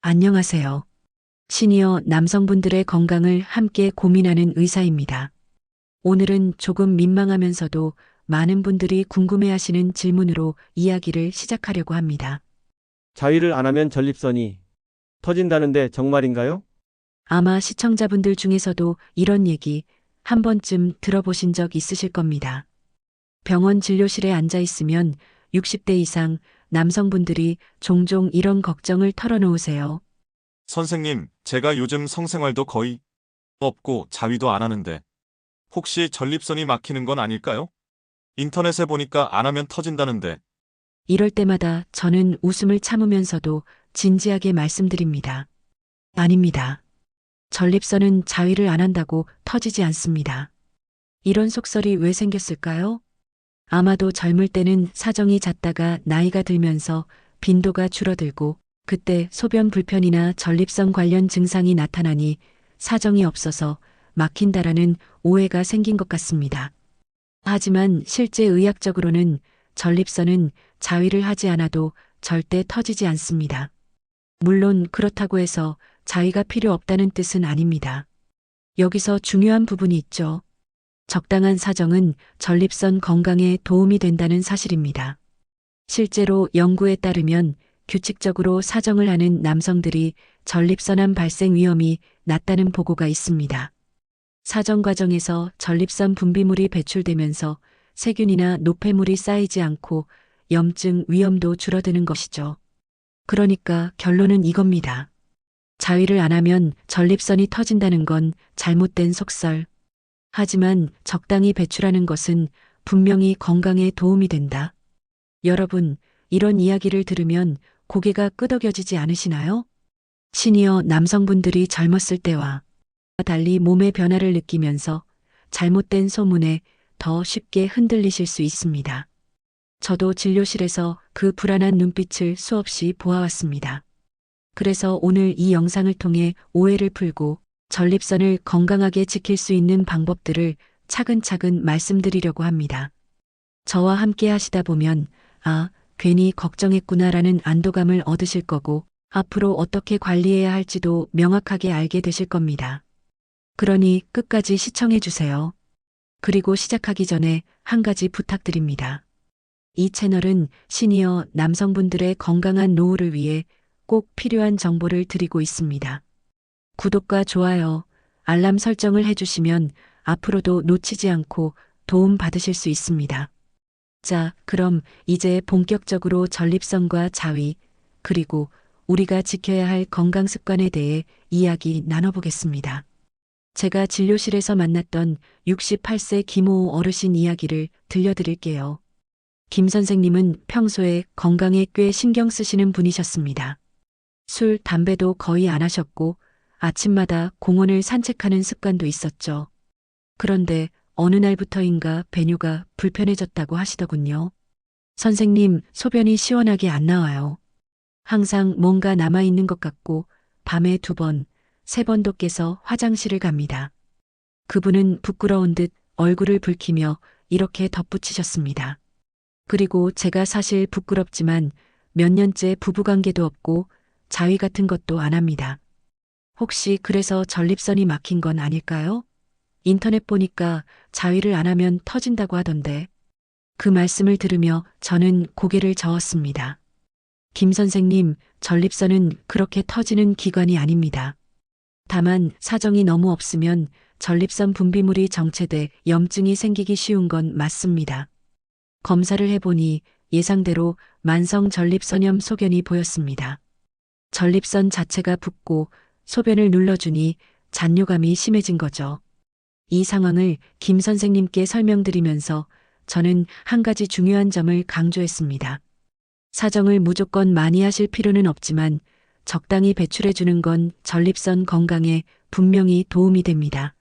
안녕하세요. 시니어 남성분들의 건강을 함께 고민하는 의사입니다. 오늘은 조금 민망하면서도 많은 분들이 궁금해하시는 질문으로 이야기를 시작하려고 합니다. 자위를 안 하면 전립선이 터진다는데 정말인가요? 아마 시청자분들 중에서도 이런 얘기 한 번쯤 들어보신 적 있으실 겁니다. 병원 진료실에 앉아 있으면 60대 이상 남성분들이 종종 이런 걱정을 털어놓으세요. 선생님, 제가 요즘 성생활도 거의 없고 자위도 안 하는데 혹시 전립선이 막히는 건 아닐까요? 인터넷에 보니까 안 하면 터진다는데. 이럴 때마다 저는 웃음을 참으면서도 진지하게 말씀드립니다. 아닙니다. 전립선은 자위를 안 한다고 터지지 않습니다. 이런 속설이 왜 생겼을까요? 아마도 젊을 때는 사정이 잦다가 나이가 들면서 빈도가 줄어들고 그때 소변 불편이나 전립선 관련 증상이 나타나니 사정이 없어서 막힌다라는 오해가 생긴 것 같습니다. 하지만 실제 의학적으로는 전립선은 자위를 하지 않아도 절대 터지지 않습니다. 물론 그렇다고 해서 자위가 필요 없다는 뜻은 아닙니다. 여기서 중요한 부분이 있죠. 적당한 사정은 전립선 건강에 도움이 된다는 사실입니다. 실제로 연구에 따르면 규칙적으로 사정을 하는 남성들이 전립선암 발생 위험이 낮다는 보고가 있습니다. 사정 과정에서 전립선 분비물이 배출되면서 세균이나 노폐물이 쌓이지 않고 염증 위험도 줄어드는 것이죠. 그러니까 결론은 이겁니다. 자위를 안 하면 전립선이 터진다는 건 잘못된 속설. 하지만 적당히 배출하는 것은 분명히 건강에 도움이 된다. 여러분, 이런 이야기를 들으면 고개가 끄덕여지지 않으시나요? 시니어 남성분들이 젊었을 때와 달리 몸의 변화를 느끼면서 잘못된 소문에 더 쉽게 흔들리실 수 있습니다. 저도 진료실에서 그 불안한 눈빛을 수없이 보아왔습니다. 그래서 오늘 이 영상을 통해 오해를 풀고 전립선을 건강하게 지킬 수 있는 방법들을 차근차근 말씀드리려고 합니다. 저와 함께 하시다 보면 괜히 걱정했구나라는 안도감을 얻으실 거고 앞으로 어떻게 관리해야 할지도 명확하게 알게 되실 겁니다. 그러니 끝까지 시청해 주세요. 그리고 시작하기 전에 한 가지 부탁드립니다. 이 채널은 시니어 남성분들의 건강한 노후를 위해 꼭 필요한 정보를 드리고 있습니다. 구독과 좋아요, 알람 설정을 해주시면 앞으로도 놓치지 않고 도움 받으실 수 있습니다. 자, 그럼 이제 본격적으로 전립선과 자위, 그리고 우리가 지켜야 할 건강 습관에 대해 이야기 나눠보겠습니다. 제가 진료실에서 만났던 68세 김호호 어르신 이야기를 들려드릴게요. 김 선생님은 평소에 건강에 꽤 신경 쓰시는 분이셨습니다. 술, 담배도 거의 안 하셨고 아침마다 공원을 산책하는 습관도 있었죠. 그런데 어느 날부터인가 배뇨가 불편해졌다고 하시더군요. 선생님, 소변이 시원하게 안 나와요. 항상 뭔가 남아있는 것 같고 밤에 2번, 3번도 깨서 화장실을 갑니다. 그분은 부끄러운 듯 얼굴을 붉히며 이렇게 덧붙이셨습니다. 그리고 제가 사실 부끄럽지만 몇 년째 부부관계도 없고 자위 같은 것도 안 합니다. 혹시 그래서 전립선이 막힌 건 아닐까요? 인터넷 보니까 자위를 안 하면 터진다고 하던데. 그 말씀을 들으며 저는 고개를 저었습니다. 김 선생님, 전립선은 그렇게 터지는 기관이 아닙니다. 다만 사정이 너무 없으면 전립선 분비물이 정체돼 염증이 생기기 쉬운 건 맞습니다. 검사를 해보니 예상대로 만성 전립선염 소견이 보였습니다. 전립선 자체가 붓고 소변을 눌러주니 잔뇨감이 심해진 거죠. 이 상황을 김 선생님께 설명드리면서 저는 한 가지 중요한 점을 강조했습니다. 사정을 무조건 많이 하실 필요는 없지만 적당히 배출해주는 건 전립선 건강에 분명히 도움이 됩니다.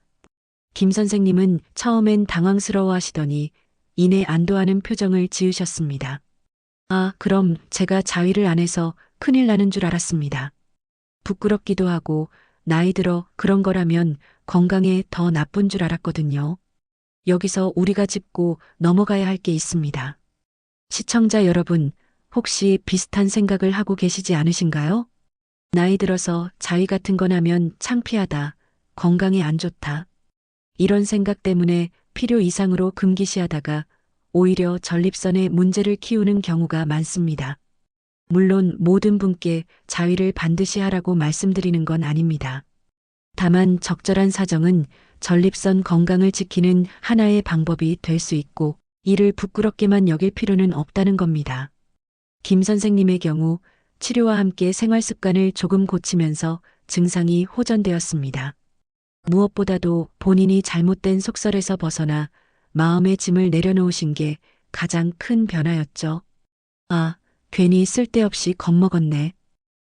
김 선생님은 처음엔 당황스러워 하시더니 이내 안도하는 표정을 지으셨습니다. 그럼 제가 자위를 안 해서 큰일 나는 줄 알았습니다. 부끄럽기도 하고 나이 들어 그런 거라면 건강에 더 나쁜 줄 알았거든요. 여기서 우리가 짚고 넘어가야 할 게 있습니다. 시청자 여러분, 혹시 비슷한 생각을 하고 계시지 않으신가요? 나이 들어서 자위 같은 건 하면 창피하다. 건강에 안 좋다. 이런 생각 때문에 필요 이상으로 금기시하다가 오히려 전립선에 문제를 키우는 경우가 많습니다. 물론 모든 분께 자위를 반드시 하라고 말씀드리는 건 아닙니다. 다만 적절한 사정은 전립선 건강을 지키는 하나의 방법이 될 수 있고 이를 부끄럽게만 여길 필요는 없다는 겁니다. 김 선생님의 경우 치료와 함께 생활 습관을 조금 고치면서 증상이 호전되었습니다. 무엇보다도 본인이 잘못된 속설에서 벗어나 마음의 짐을 내려놓으신 게 가장 큰 변화였죠. 아, 괜히 쓸데없이 겁먹었네.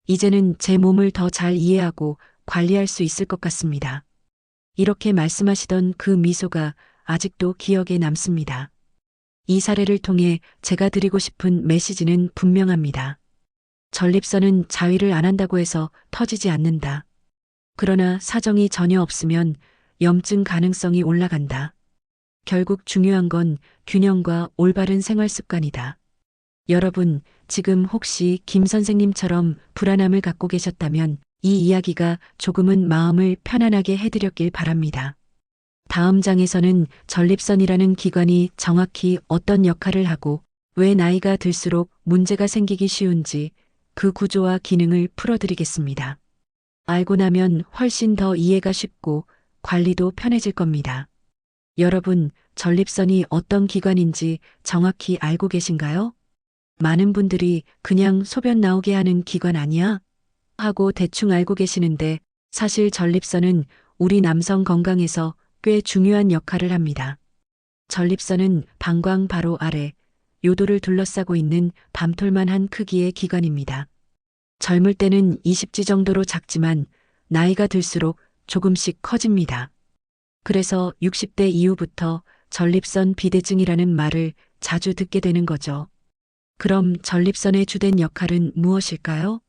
이제는 제 몸을 더 잘 이해하고 관리할 수 있을 것 같습니다. 이렇게 말씀하시던 그 미소가 아직도 기억에 남습니다. 이 사례를 통해 제가 드리고 싶은 메시지는 분명합니다. 전립선은 자위를 안 한다고 해서 터지지 않는다. 그러나 사정이 전혀 없으면 염증 가능성이 올라간다. 결국 중요한 건 균형과 올바른 생활 습관이다. 여러분, 지금 혹시 김 선생님처럼 불안함을 갖고 계셨다면 이 이야기가 조금은 마음을 편안하게 해드렸길 바랍니다. 다음 장에서는 전립선이라는 기관이 정확히 어떤 역할을 하고 왜 나이가 들수록 문제가 생기기 쉬운지 그 구조와 기능을 풀어드리겠습니다. 알고 나면 훨씬 더 이해가 쉽고 관리도 편해질 겁니다. 여러분, 전립선이 어떤 기관인지 정확히 알고 계신가요? 많은 분들이 그냥 소변 나오게 하는 기관 아니야? 하고 대충 알고 계시는데 사실 전립선은 우리 남성 건강에서 꽤 중요한 역할을 합니다. 전립선은 방광 바로 아래 요도를 둘러싸고 있는 밤톨만한 크기의 기관입니다. 젊을 때는 20지 정도로 작지만 나이가 들수록 조금씩 커집니다. 그래서 60대 이후부터 전립선 비대증이라는 말을 자주 듣게 되는 거죠. 그럼 전립선의 주된 역할은 무엇일까요?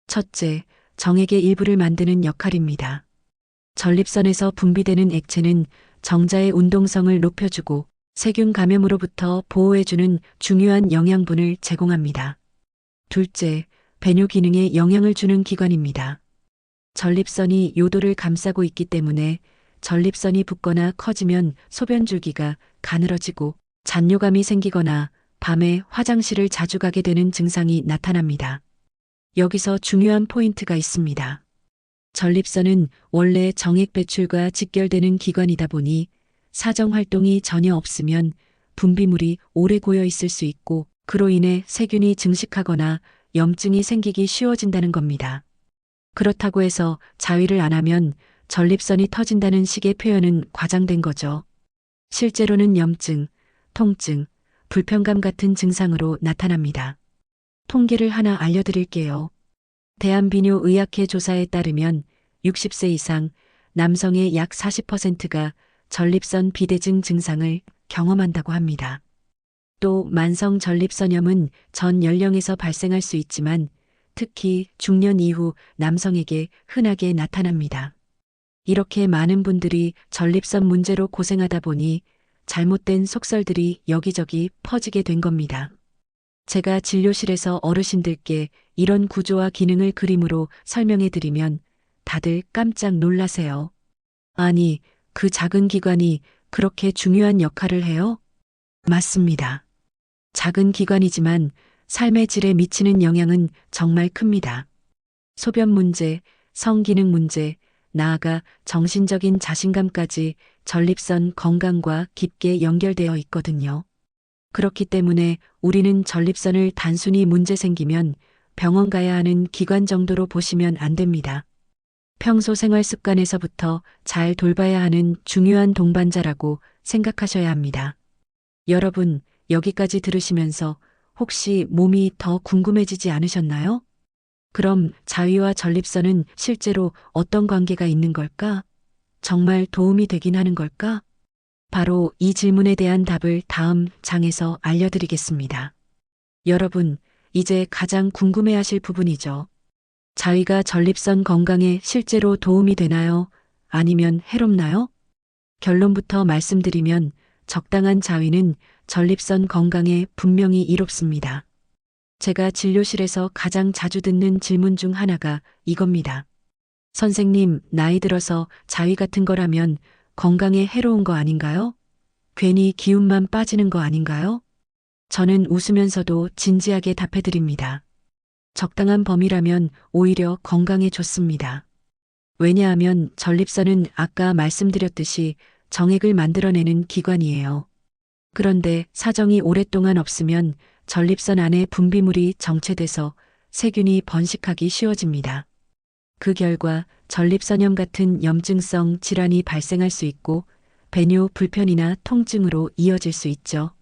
첫째, 정액의 일부를 만드는 역할입니다. 전립선에서 분비되는 액체는 정자의 운동성을 높여주고 세균 감염으로부터 보호해주는 중요한 영양분을 제공합니다. 둘째, 배뇨 기능에 영향을 주는 기관입니다. 전립선이 요도를 감싸고 있기 때문에 전립선이 붓거나 커지면 소변 줄기가 가늘어지고 잔뇨감이 생기거나 밤에 화장실을 자주 가게 되는 증상이 나타납니다. 여기서 중요한 포인트가 있습니다. 전립선은 원래 정액 배출과 직결되는 기관이다 보니 사정 활동이 전혀 없으면 분비물이 오래 고여 있을 수 있고 그로 인해 세균이 증식하거나 염증이 생기기 쉬워진다는 겁니다. 그렇다고 해서 자위를 안 하면 전립선이 터진다는 식의 표현은 과장된 거죠. 실제로는 염증, 통증, 불편감 같은 증상으로 나타납니다. 통계를 하나 알려드릴게요. 대한비뇨의학회 조사에 따르면 60세 이상 남성의 약 40%가 전립선 비대증 증상을 경험한다고 합니다. 또 만성 전립선염은 전 연령에서 발생할 수 있지만 특히 중년 이후 남성에게 흔하게 나타납니다. 이렇게 많은 분들이 전립선 문제로 고생하다 보니 잘못된 속설들이 여기저기 퍼지게 된 겁니다. 제가 진료실에서 어르신들께 이런 구조와 기능을 그림으로 설명해 드리면 다들 깜짝 놀라세요. 아니, 그 작은 기관이 그렇게 중요한 역할을 해요? 맞습니다. 작은 기관이지만 삶의 질에 미치는 영향은 정말 큽니다. 소변 문제, 성기능 문제, 나아가 정신적인 자신감까지 전립선 건강과 깊게 연결되어 있거든요. 그렇기 때문에 우리는 전립선을 단순히 문제 생기면 병원 가야 하는 기관 정도로 보시면 안 됩니다. 평소 생활 습관에서부터 잘 돌봐야 하는 중요한 동반자라고 생각하셔야 합니다. 여러분, 여기까지 들으시면서 혹시 몸이 더 궁금해지지 않으셨나요? 그럼 자위와 전립선은 실제로 어떤 관계가 있는 걸까? 정말 도움이 되긴 하는 걸까? 바로 이 질문에 대한 답을 다음 장에서 알려드리겠습니다. 여러분, 이제 가장 궁금해하실 부분이죠. 자위가 전립선 건강에 실제로 도움이 되나요? 아니면 해롭나요? 결론부터 말씀드리면 적당한 자위는 전립선 건강에 분명히 이롭습니다. 제가 진료실에서 가장 자주 듣는 질문 중 하나가 이겁니다. 선생님, 나이 들어서 자위 같은 거라면 건강에 해로운 거 아닌가요? 괜히 기운만 빠지는 거 아닌가요? 저는 웃으면서도 진지하게 답해드립니다. 적당한 범위라면 오히려 건강에 좋습니다. 왜냐하면 전립선은 아까 말씀드렸듯이 정액을 만들어내는 기관이에요. 그런데 사정이 오랫동안 없으면 전립선 안에 분비물이 정체돼서 세균이 번식하기 쉬워집니다. 그 결과 전립선염 같은 염증성 질환이 발생할 수 있고 배뇨 불편이나 통증으로 이어질 수 있죠.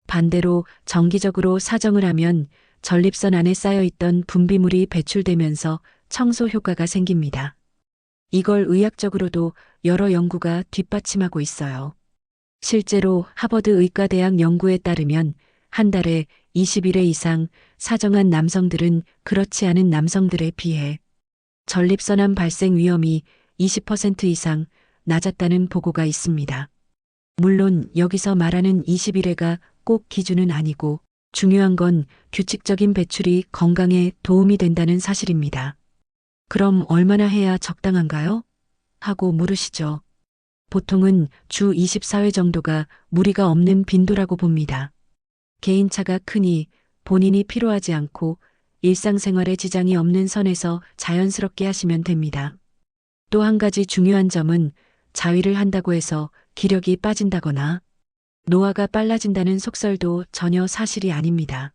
반대로 정기적으로 사정을 하면 전립선 안에 쌓여있던 분비물이 배출되면서 청소 효과가 생깁니다. 이걸 의학적으로도 여러 연구가 뒷받침하고 있어요. 실제로 하버드 의과대학 연구에 따르면 한 달에 21회 이상 사정한 남성들은 그렇지 않은 남성들에 비해 전립선암 발생 위험이 20% 이상 낮았다는 보고가 있습니다. 물론 여기서 말하는 21회가 꼭 기준은 아니고 중요한 건 규칙적인 배출이 건강에 도움이 된다는 사실입니다. 그럼 얼마나 해야 적당한가요? 하고 물으시죠. 보통은 주 24회 정도가 무리가 없는 빈도라고 봅니다. 개인차가 크니 본인이 필요하지 않고 일상생활에 지장이 없는 선에서 자연스럽게 하시면 됩니다. 또 한 가지 중요한 점은 자위를 한다고 해서 기력이 빠진다거나 노화가 빨라진다는 속설도 전혀 사실이 아닙니다.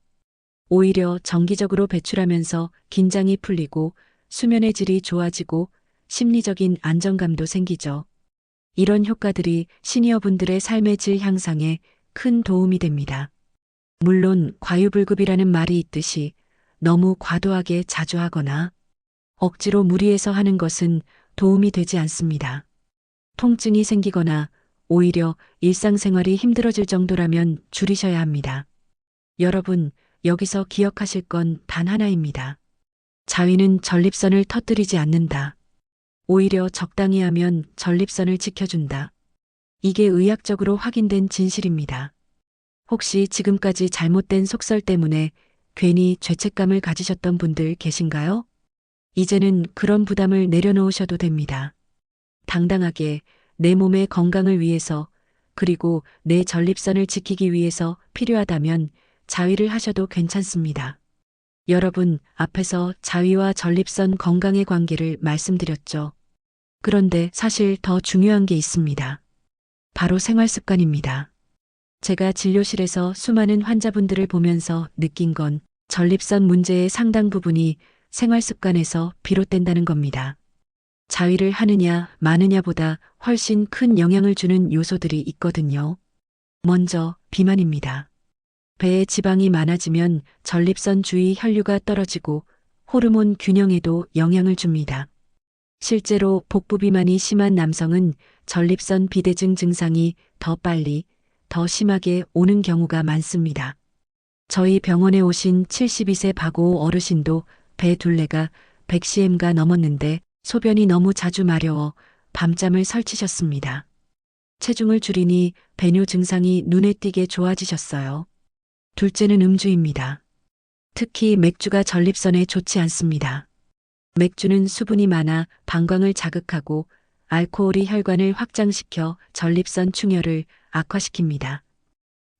오히려 정기적으로 배출하면서 긴장이 풀리고 수면의 질이 좋아지고 심리적인 안정감도 생기죠. 이런 효과들이 시니어분들의 삶의 질 향상에 큰 도움이 됩니다. 물론 과유불급이라는 말이 있듯이 너무 과도하게 자주 하거나 억지로 무리해서 하는 것은 도움이 되지 않습니다. 통증이 생기거나 오히려 일상생활이 힘들어질 정도라면 줄이셔야 합니다. 여러분, 여기서 기억하실 건 단 하나입니다. 자위는 전립선을 터뜨리지 않는다. 오히려 적당히 하면 전립선을 지켜준다. 이게 의학적으로 확인된 진실입니다. 혹시 지금까지 잘못된 속설 때문에 괜히 죄책감을 가지셨던 분들 계신가요? 이제는 그런 부담을 내려놓으셔도 됩니다. 당당하게 내 몸의 건강을 위해서 그리고 내 전립선을 지키기 위해서 필요하다면 자위를 하셔도 괜찮습니다. 여러분, 앞에서 자위와 전립선 건강의 관계를 말씀드렸죠. 그런데 사실 더 중요한 게 있습니다. 바로 생활 습관입니다. 제가 진료실에서 수많은 환자분들을 보면서 느낀 건 전립선 문제의 상당 부분이 생활 습관에서 비롯된다는 겁니다. 자위를 하느냐 마느냐보다 훨씬 큰 영향을 주는 요소들이 있거든요. 먼저 비만입니다. 배에 지방이 많아지면 전립선 주위 혈류가 떨어지고 호르몬 균형에도 영향을 줍니다. 실제로 복부 비만이 심한 남성은 전립선 비대증 증상이 더 빨리, 더 심하게 오는 경우가 많습니다. 저희 병원에 오신 72세 박오 어르신도 배 둘레가 100cm가 넘었는데 소변이 너무 자주 마려워 밤잠을 설치셨습니다. 체중을 줄이니 배뇨 증상이 눈에 띄게 좋아지셨어요. 둘째는 음주입니다. 특히 맥주가 전립선에 좋지 않습니다. 맥주는 수분이 많아 방광을 자극하고 알코올이 혈관을 확장시켜 전립선 충혈을 악화시킵니다.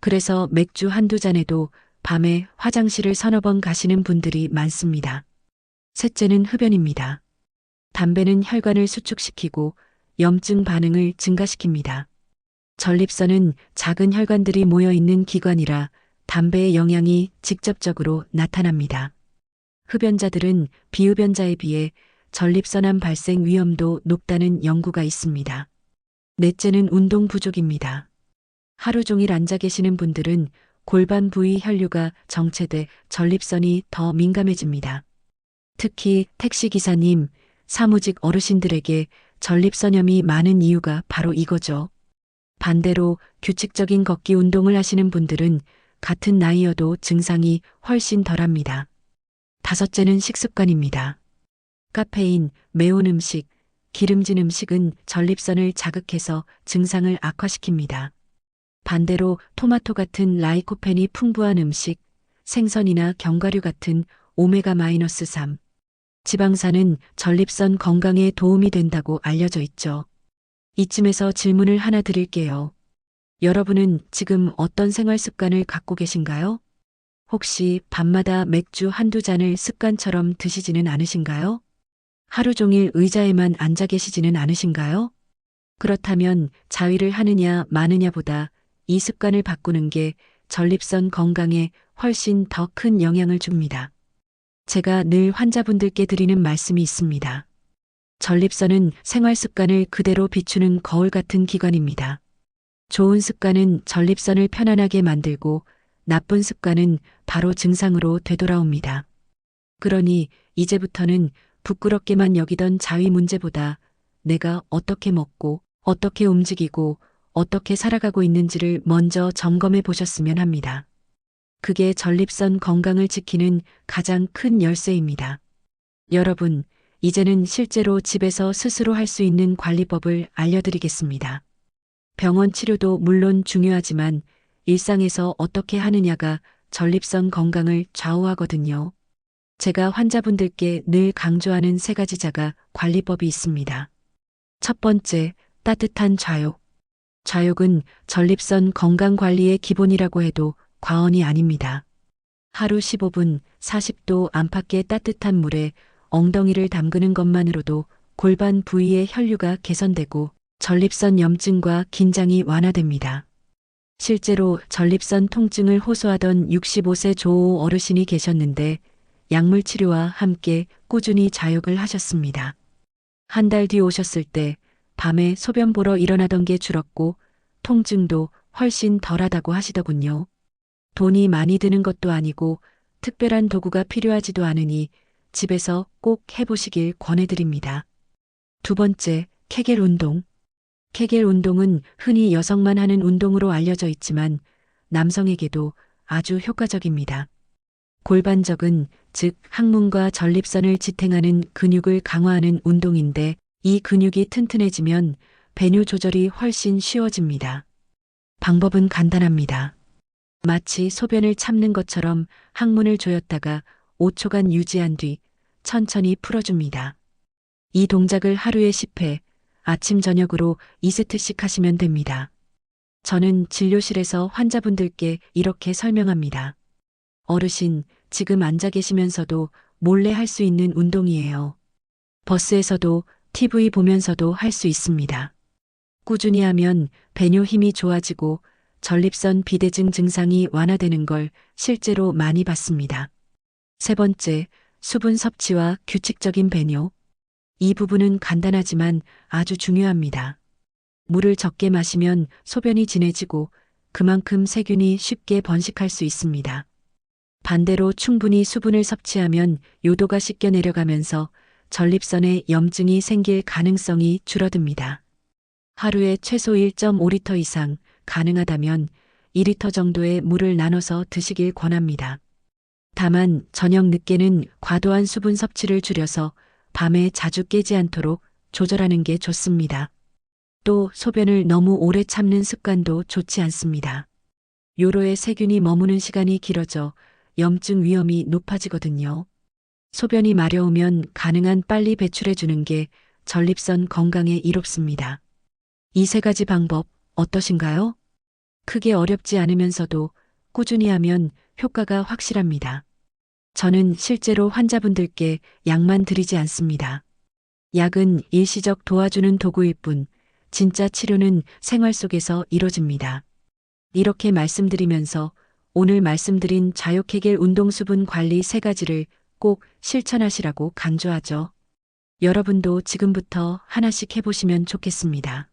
그래서 맥주 한두 잔에도 밤에 화장실을 서너 번 가시는 분들이 많습니다. 셋째는 흡연입니다. 담배는 혈관을 수축시키고 염증 반응을 증가시킵니다. 전립선은 작은 혈관들이 모여 있는 기관이라 담배의 영향이 직접적으로 나타납니다. 흡연자들은 비흡연자에 비해 전립선암 발생 위험도 높다는 연구가 있습니다. 넷째는 운동 부족입니다. 하루 종일 앉아 계시는 분들은 골반 부위 혈류가 정체돼 전립선이 더 민감해집니다. 특히 택시기사님, 사무직 어르신들에게 전립선염이 많은 이유가 바로 이거죠. 반대로 규칙적인 걷기 운동을 하시는 분들은 같은 나이여도 증상이 훨씬 덜합니다. 다섯째는 식습관입니다. 카페인, 매운 음식, 기름진 음식은 전립선을 자극해서 증상을 악화시킵니다. 반대로 토마토 같은 라이코펜이 풍부한 음식, 생선이나 견과류 같은 오메가-3 지방산은 전립선 건강에 도움이 된다고 알려져 있죠. 이쯤에서 질문을 하나 드릴게요. 여러분은 지금 어떤 생활 습관을 갖고 계신가요? 혹시 밤마다 맥주 한두 잔을 습관처럼 드시지는 않으신가요? 하루 종일 의자에만 앉아 계시지는 않으신가요? 그렇다면 자위를 하느냐 마느냐보다 이 습관을 바꾸는 게 전립선 건강에 훨씬 더 큰 영향을 줍니다. 제가 늘 환자분들께 드리는 말씀이 있습니다. 전립선은 생활 습관을 그대로 비추는 거울 같은 기관입니다. 좋은 습관은 전립선을 편안하게 만들고 나쁜 습관은 바로 증상으로 되돌아옵니다. 그러니 이제부터는 부끄럽게만 여기던 자위 문제보다 내가 어떻게 먹고 어떻게 움직이고 어떻게 살아가고 있는지를 먼저 점검해 보셨으면 합니다. 그게 전립선 건강을 지키는 가장 큰 열쇠입니다. 여러분, 이제는 실제로 집에서 스스로 할 수 있는 관리법을 알려드리겠습니다. 병원 치료도 물론 중요하지만 일상에서 어떻게 하느냐가 전립선 건강을 좌우하거든요. 제가 환자분들께 늘 강조하는 3가지 자가 관리법이 있습니다. 첫 번째, 따뜻한 좌욕. 좌욕은 전립선 건강 관리의 기본이라고 해도 과언이 아닙니다. 하루 15분 40도 안팎의 따뜻한 물에 엉덩이를 담그는 것만으로도 골반 부위의 혈류가 개선되고 전립선 염증과 긴장이 완화됩니다. 실제로 전립선 통증을 호소하던 65세 조호 어르신이 계셨는데 약물 치료와 함께 꾸준히 자욕을 하셨습니다. 한 달 뒤 오셨을 때 밤에 소변 보러 일어나던 게 줄었고 통증도 훨씬 덜하다고 하시더군요. 돈이 많이 드는 것도 아니고 특별한 도구가 필요하지도 않으니 집에서 꼭 해보시길 권해드립니다. 두 번째, 케겔 운동. 케겔 운동은 흔히 여성만 하는 운동으로 알려져 있지만 남성에게도 아주 효과적입니다. 골반적은 즉 항문과 전립선을 지탱하는 근육을 강화하는 운동인데 이 근육이 튼튼해지면 배뇨 조절이 훨씬 쉬워집니다. 방법은 간단합니다. 마치 소변을 참는 것처럼 항문을 조였다가 5초간 유지한 뒤 천천히 풀어줍니다. 이 동작을 하루에 10회, 아침 저녁으로 2세트씩 하시면 됩니다. 저는 진료실에서 환자분들께 이렇게 설명합니다. 어르신, 지금 앉아 계시면서도 몰래 할 수 있는 운동이에요. 버스에서도 TV 보면서도 할 수 있습니다. 꾸준히 하면 배뇨 힘이 좋아지고 전립선 비대증 증상이 완화되는 걸 실제로 많이 봤습니다. 세 번째, 수분 섭취와 규칙적인 배뇨. 이 부분은 간단하지만 아주 중요합니다. 물을 적게 마시면 소변이 진해지고 그만큼 세균이 쉽게 번식할 수 있습니다. 반대로 충분히 수분을 섭취하면 요도가 씻겨 내려가면서 전립선에 염증이 생길 가능성이 줄어듭니다. 하루에 최소 1.5리터 이상, 가능하다면 2리터 정도의 물을 나눠서 드시길 권합니다. 다만 저녁 늦게는 과도한 수분 섭취를 줄여서 밤에 자주 깨지 않도록 조절하는 게 좋습니다. 또 소변을 너무 오래 참는 습관도 좋지 않습니다. 요로에 세균이 머무는 시간이 길어져 염증 위험이 높아지거든요. 소변이 마려우면 가능한 빨리 배출해 주는 게 전립선 건강에 이롭습니다. 이 3가지 방법 어떠신가요? 크게 어렵지 않으면서도 꾸준히 하면 효과가 확실합니다. 저는 실제로 환자분들께 약만 드리지 않습니다. 약은 일시적 도와주는 도구일 뿐 진짜 치료는 생활 속에서 이뤄집니다. 이렇게 말씀드리면서 오늘 말씀드린 좌욕케겔 운동 수분 관리 3가지를 꼭 실천하시라고 강조하죠. 여러분도 지금부터 하나씩 해보시면 좋겠습니다.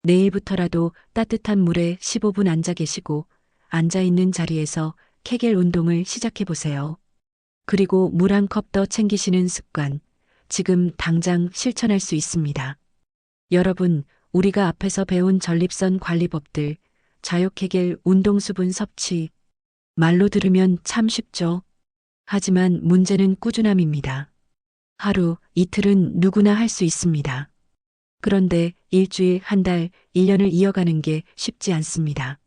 내일부터라도 따뜻한 물에 15분 앉아 계시고 앉아있는 자리에서 케겔 운동을 시작해보세요. 그리고 물 한 컵 더 챙기시는 습관, 지금 당장 실천할 수 있습니다. 여러분, 우리가 앞에서 배운 전립선 관리법들, 좌욕케겔 운동 수분 섭취, 말로 들으면 참 쉽죠. 하지만 문제는 꾸준함입니다. 하루, 이틀은 누구나 할 수 있습니다. 그런데 일주일, 한 달, 1년을 이어가는 게 쉽지 않습니다.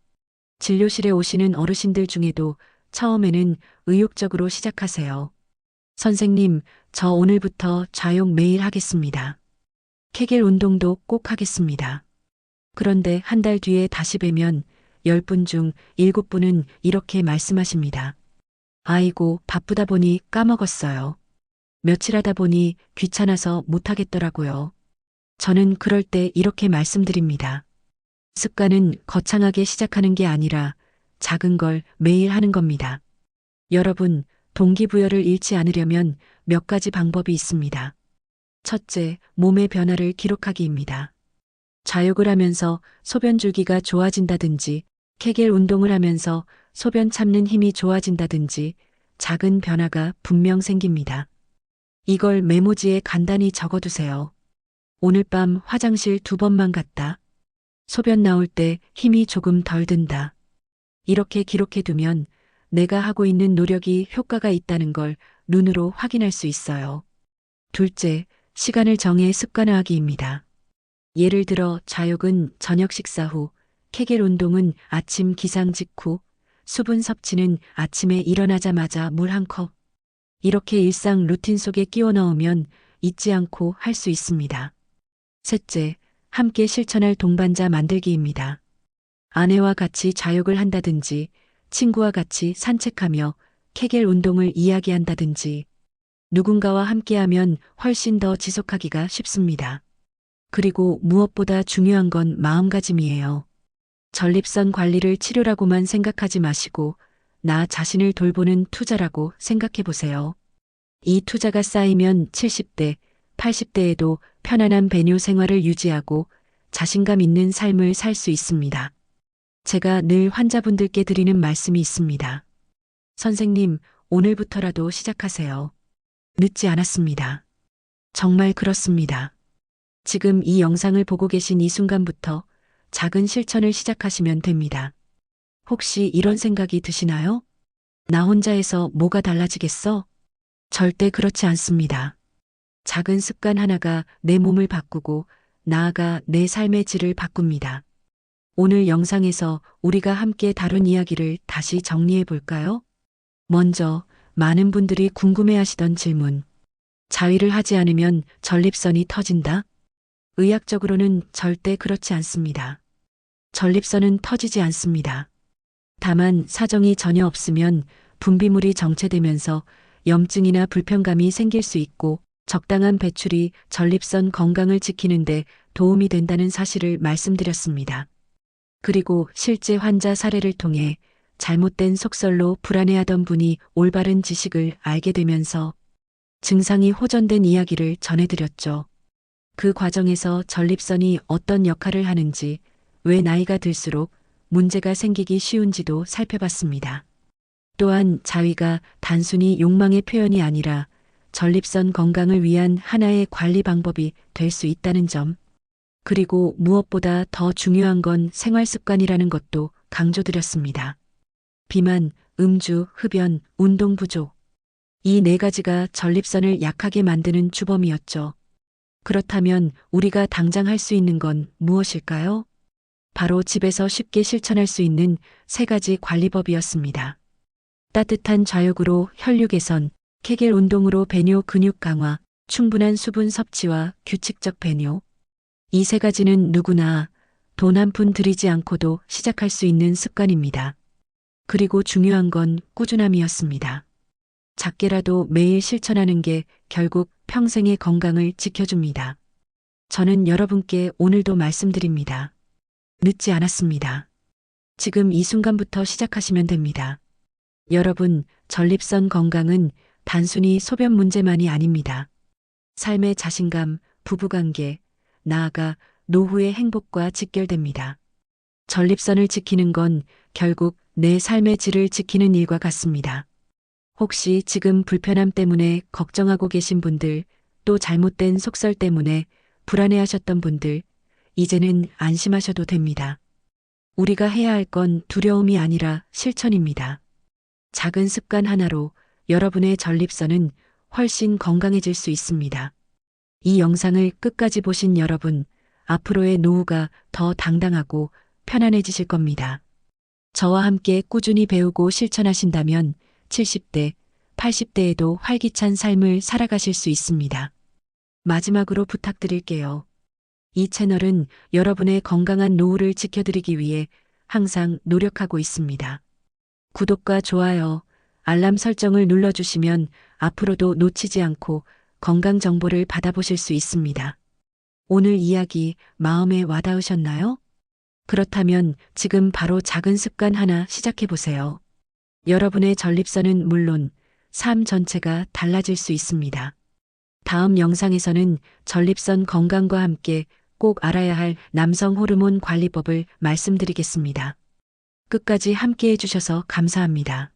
진료실에 오시는 어르신들 중에도 처음에는 의욕적으로 시작하세요. 선생님, 저 오늘부터 좌욕 매일 하겠습니다. 케겔 운동도 꼭 하겠습니다. 그런데 한 달 뒤에 다시 뵈면 10분 중 7분은 이렇게 말씀하십니다. 아이고, 바쁘다 보니 까먹었어요. 며칠 하다 보니 귀찮아서 못하겠더라고요. 저는 그럴 때 이렇게 말씀드립니다. 습관은 거창하게 시작하는 게 아니라 작은 걸 매일 하는 겁니다. 여러분, 동기부여를 잃지 않으려면 몇 가지 방법이 있습니다. 첫째, 몸의 변화를 기록하기입니다. 좌욕을 하면서 소변 줄기가 좋아진다든지, 케겔 운동을 하면서 소변 참는 힘이 좋아진다든지, 작은 변화가 분명 생깁니다. 이걸 메모지에 간단히 적어두세요. 오늘 밤 화장실 2번만 갔다. 소변 나올 때 힘이 조금 덜 든다. 이렇게 기록해두면 내가 하고 있는 노력이 효과가 있다는 걸 눈으로 확인할 수 있어요. 둘째, 시간을 정해 습관화하기입니다. 예를 들어 좌욕은 저녁 식사 후, 케겔 운동은 아침 기상 직후, 수분 섭취는 아침에 일어나자마자 물 1컵. 이렇게 일상 루틴 속에 끼워 넣으면 잊지 않고 할 수 있습니다. 셋째, 함께 실천할 동반자 만들기입니다. 아내와 같이 좌욕을 한다든지, 친구와 같이 산책하며 케겔 운동을 이야기한다든지, 누군가와 함께하면 훨씬 더 지속하기가 쉽습니다. 그리고 무엇보다 중요한 건 마음가짐이에요. 전립선 관리를 치료라고만 생각하지 마시고 나 자신을 돌보는 투자라고 생각해 보세요. 이 투자가 쌓이면 70대, 80대에도 편안한 배뇨 생활을 유지하고 자신감 있는 삶을 살 수 있습니다. 제가 늘 환자분들께 드리는 말씀이 있습니다. 선생님, 오늘부터라도 시작하세요. 늦지 않았습니다. 정말 그렇습니다. 지금 이 영상을 보고 계신 이 순간부터 작은 실천을 시작하시면 됩니다. 혹시 이런 생각이 드시나요? 나 혼자 해서 뭐가 달라지겠어? 절대 그렇지 않습니다. 작은 습관 하나가 내 몸을 바꾸고 나아가 내 삶의 질을 바꿉니다. 오늘 영상에서 우리가 함께 다룬 이야기를 다시 정리해 볼까요? 먼저 많은 분들이 궁금해하시던 질문. 자위를 하지 않으면 전립선이 터진다? 의학적으로는 절대 그렇지 않습니다. 전립선은 터지지 않습니다. 다만 사정이 전혀 없으면 분비물이 정체되면서 염증이나 불편감이 생길 수 있고 적당한 배출이 전립선 건강을 지키는데 도움이 된다는 사실을 말씀드렸습니다. 그리고 실제 환자 사례를 통해 잘못된 속설로 불안해하던 분이 올바른 지식을 알게 되면서 증상이 호전된 이야기를 전해드렸죠. 그 과정에서 전립선이 어떤 역할을 하는지, 왜 나이가 들수록 문제가 생기기 쉬운지도 살펴봤습니다. 또한 자위가 단순히 욕망의 표현이 아니라 전립선 건강을 위한 하나의 관리 방법이 될 수 있다는 점, 그리고 무엇보다 더 중요한 건 생활 습관이라는 것도 강조드렸습니다. 비만, 음주, 흡연, 운동 부족. 이 4가지가 전립선을 약하게 만드는 주범이었죠. 그렇다면 우리가 당장 할 수 있는 건 무엇일까요? 바로 집에서 쉽게 실천할 수 있는 3가지 관리법이었습니다. 따뜻한 좌욕으로 혈류 개선, 케겔 운동으로 배뇨 근육 강화, 충분한 수분 섭취와 규칙적 배뇨. 이 3가지는 누구나 돈 한 푼 들이지 않고도 시작할 수 있는 습관입니다. 그리고 중요한 건 꾸준함이었습니다. 작게라도 매일 실천하는 게 결국 평생의 건강을 지켜줍니다. 저는 여러분께 오늘도 말씀드립니다. 늦지 않았습니다. 지금 이 순간부터 시작하시면 됩니다. 여러분, 전립선 건강은 단순히 소변 문제만이 아닙니다. 삶의 자신감, 부부관계, 나아가 노후의 행복과 직결됩니다. 전립선을 지키는 건 결국 내 삶의 질을 지키는 일과 같습니다. 혹시 지금 불편함 때문에 걱정하고 계신 분들, 또 잘못된 속설 때문에 불안해하셨던 분들, 이제는 안심하셔도 됩니다. 우리가 해야 할 건 두려움이 아니라 실천입니다. 작은 습관 하나로 여러분의 전립선은 훨씬 건강해질 수 있습니다. 이 영상을 끝까지 보신 여러분, 앞으로의 노후가 더 당당하고 편안해지실 겁니다. 저와 함께 꾸준히 배우고 실천하신다면 70대, 80대에도 활기찬 삶을 살아가실 수 있습니다. 마지막으로 부탁드릴게요. 이 채널은 여러분의 건강한 노후를 지켜드리기 위해 항상 노력하고 있습니다. 구독과 좋아요, 알람 설정을 눌러주시면 앞으로도 놓치지 않고 건강 정보를 받아보실 수 있습니다. 오늘 이야기 마음에 와닿으셨나요? 그렇다면 지금 바로 작은 습관 하나 시작해 보세요. 여러분의 전립선은 물론 삶 전체가 달라질 수 있습니다. 다음 영상에서는 전립선 건강과 함께 꼭 알아야 할 남성 호르몬 관리법을 말씀드리겠습니다. 끝까지 함께 해주셔서 감사합니다.